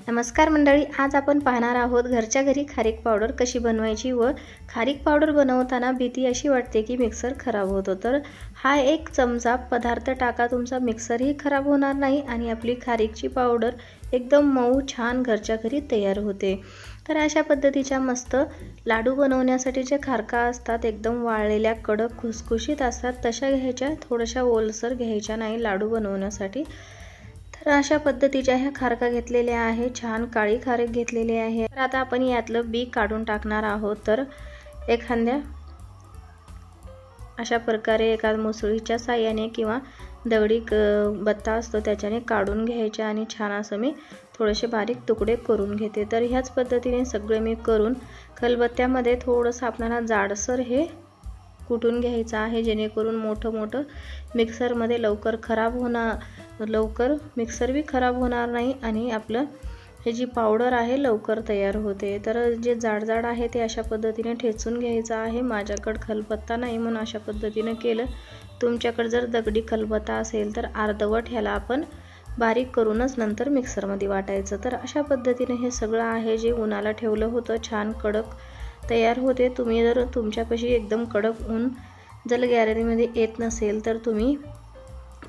नमस्कार मंडळी, आज आपण पाहणार आहोत घरच्या घरी खारीक पावडर कशी बनवायची व खारीक पावडर बनवताना भीती अशी वाटते की मिक्सर खराब होतो। तर हा एक चमचा पदार्थ टाका, तुमचा मिक्सरही खराब होणार नाही आणि आपली खारीकची पावडर एकदम मऊ छान घरच्या घरी तयार होते। तर अशा पद्धतीच्या मस्त लाडू बनवण्यासाठी जे खारका असतात एकदम वाळलेल्या कडक खुसखुशीत असतात तशा घ्यायच्या, थोड्याशा ओलसर घ्यायच्या नाही लाडू बनवण्यासाठी। तर अशा पद्धतीच्या ह्या खारका घेतलेल्या आहे, छान काळी खारीक घेतलेली आहे। तर आता आपण यातलं बी काढून टाकणार आहोत। तर एखाद्या अशा प्रकारे एका मुसळीच्या साहाय्याने किंवा दगडी बत्ता असतो त्याच्याने काढून घ्यायचे आणि छान असं मी थोडेसे बारीक तुकडे करून घेते। तर ह्याच पद्धतीने सगळे मी करून खलबत्त्यामध्ये थोडंसं आपल्याला जाडसर हे कुटून घ्यायचं आहे, जेणेकरून मोठं मिक्सरमध्ये लवकर मिक्सर भी खराब होणार नाही आणि आपलं हे जी पावडर आहे लवकर तयार होते। तर जे जाड आहे ते अशा पद्धतीने ठेचून घ्यायचं आहे। माझ्याकडे खलबत्ता नाही म्हणून अशा पद्धतीने केलं। तुमच्याकडे जर दगडी खलबत्ता असेल तर अर्धवट ह्याला आपण बारीक करूनच नंतर मिक्सरमध्ये वाटायचं। तर अशा पद्धतीने हे सगळं आहे जे उन्हाला ठेवलं होतं छान कडक तयार होते। तुम्ही जर तुमच्यापाशी एकदम कडक ऊन जर गॅलरीमध्ये येत नसेल तर तुम्ही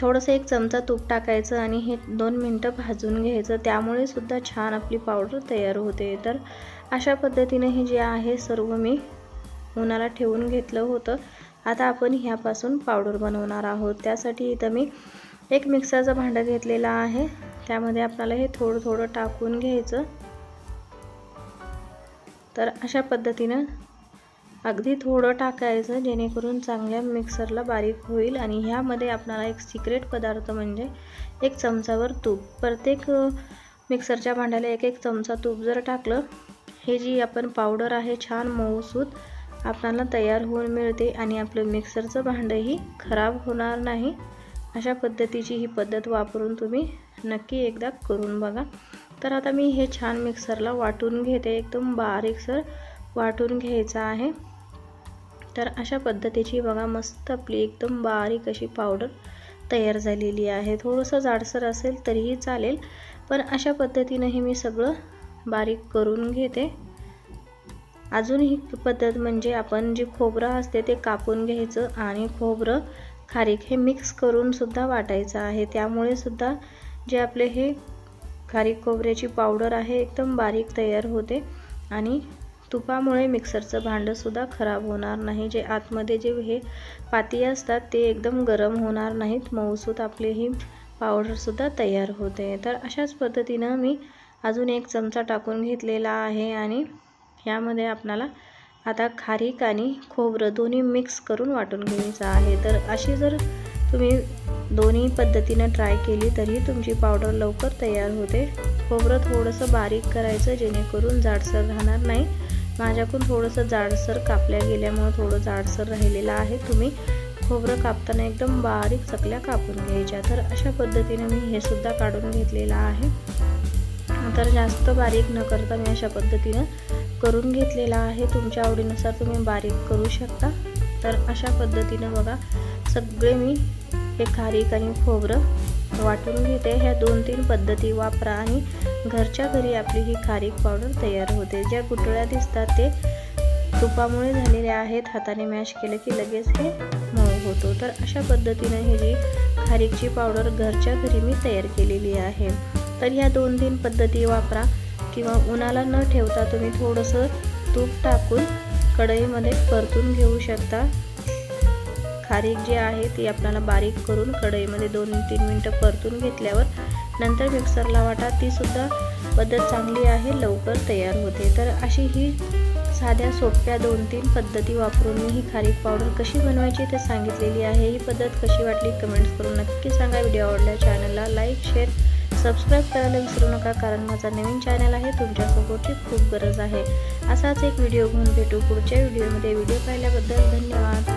थोडंसं एक चमचा तूप टाकायचं आणि हे 2 मिनिटं भाजून घ्यायचं, त्यामुळे सुद्धा छान आपली पावडर तयार होते। तर अशा पद्धतीने हे जे आहे सर्व मी उन्हाला ठेवून घेतलं होतं। आता आपण ह्यापासून पावडर बनवणार आहोत। त्यासाठी इथं मी एक मिक्सरचं भांडं घेतलेलं आहे, त्यामध्ये आपल्याला हे थोडं टाकून घ्यायचं। तर अशा पद्धतीने अगदी थोडं टाकायचं जेणेकरून चांगल्या मिक्सरला बारीक होईल। आणि ह्यामध्ये आपल्याला एक सिक्रेट पदार्थ म्हणजे 1 चमचावर तूप, प्रत्येक मिक्सरच्या भांड्याला 1 चमचा तूप जर टाकलं, हे जी आपण पावडर आहे छान मऊसूत आपल्याला तयार होऊन मिळते आणि आपलं मिक्सरचं भांडंही खराब होणार नाही। अशा पद्धतीची ही पद्धत वापरून तुम्ही नक्की एकदा करून बघा। तर आता मी हे छान मिक्सरला वाटून घेते, एकदम बारीकसर वाटून घ्यायचं आहे। तर अशा पद्धतीची बघा मस्त आपली एकदम बारीक अशी पावडर तयार झालेली आहे। थोडंसं जाडसर असेल तरीही चालेल, पण अशा पद्धतीने हे मी सगळं बारीक करून घेते। अजून ही पद्धत म्हणजे आपण जे खोबरं असते ते कापून घ्यायचं आणि खोबरं खारीक हे मिक्स करून सुद्धा वाटायचं आहे, त्यामुळे सुद्धा जे आपले हे खारीक खोबऱ्याची पावडर आहे एकदम बारीक तयार होते आणि तुपामुळे मिक्सरचं भांडं सुद्धा खराब होणार नाही। जे आतमध्ये जे हे पाती असतात ते एकदम गरम होणार नाहीत, मऊसूत आपली ही पावडर सुद्धा तयार होते। तर अशाच पद्धतीनं मी अजून 1 चमचा टाकून घेतलेला आहे आणि ह्यामध्ये आपल्याला आता खारीक आणि खोबरं दोन्ही मिक्स करून वाटून घ्यायचं आहे। तर अशी जर तुम्ही दोन्ही पद्धतीनं ट्राय केली तरी तुमची पावडर लवकर तयार होते। खोबरं थोडंसं बारीक करायचं जेणेकरून जाडसर राहणार नाही। माझ्याकडून थोडंसं जाडसर कापल्या गेल्यामुळे थोडं जाडसर राहिलेलं आहे। तुम्ही खोबरं कापताना एकदम बारीक चकल्या कापून घ्यायच्या। तर अशा पद्धतीने मी हे सुद्धा काढून घेतलेलं आहे। तर जास्त बारीक न करता मी अशा पद्धतीनं करून घेतलेला आहे, तुमच्या आवडीनुसार तुम्ही बारीक करू शकता। तर अशा पद्धतीनं बघा सगळे मी हे खारीक आणि खोबरं वाटून घेते। ह्या 2-3 पद्धती वापरा आणि घरच्या घरी आपली ही खारीक पावडर तयार होते। ज्या गुठळ्या दिसतात ते तुपामुळे झालेले आहेत, हाताने मॅश केलं की लगेच हे मऊ होतो। तर अशा पद्धतीने ही जी खारीकची पावडर घरच्या घरी मी तयार केलेली आहे। तर ह्या 2-3 पद्धती वापरा किंवा उन्हाला न ठेवता तुम्ही थोडंसं तूप टाकून कढईमध्ये परतून घेऊ शकता। खारीक जी आहे ती आपल्याला बारीक करून कढईमध्ये 2-3 मिनिटं परतून घेतल्यावर नंतर मिक्सरला वाटा, ती सुद्धा पद्धत चांगली आहे, लवकर तयार होते। तर अशी ही साध्या सोप्या 2-3 पद्धती वापरून मी ही खारीक पावडर कशी बनवायची ते सांगितलेली आहे। ही पद्धत कशी वाटली कमेंट्स करून नक्की सांगा। व्हिडिओ आवडल्यास चॅनलला लाईक, शेअर, सबस्क्राईब करायला विसरू नका, कारण माझा नवीन चॅनल आहे, तुमच्या सपोर्टची खूप गरज आहे। असाच एक व्हिडिओ घेऊन भेटू पुढच्या व्हिडिओमध्ये। व्हिडिओ पाहिल्याबद्दल धन्यवाद।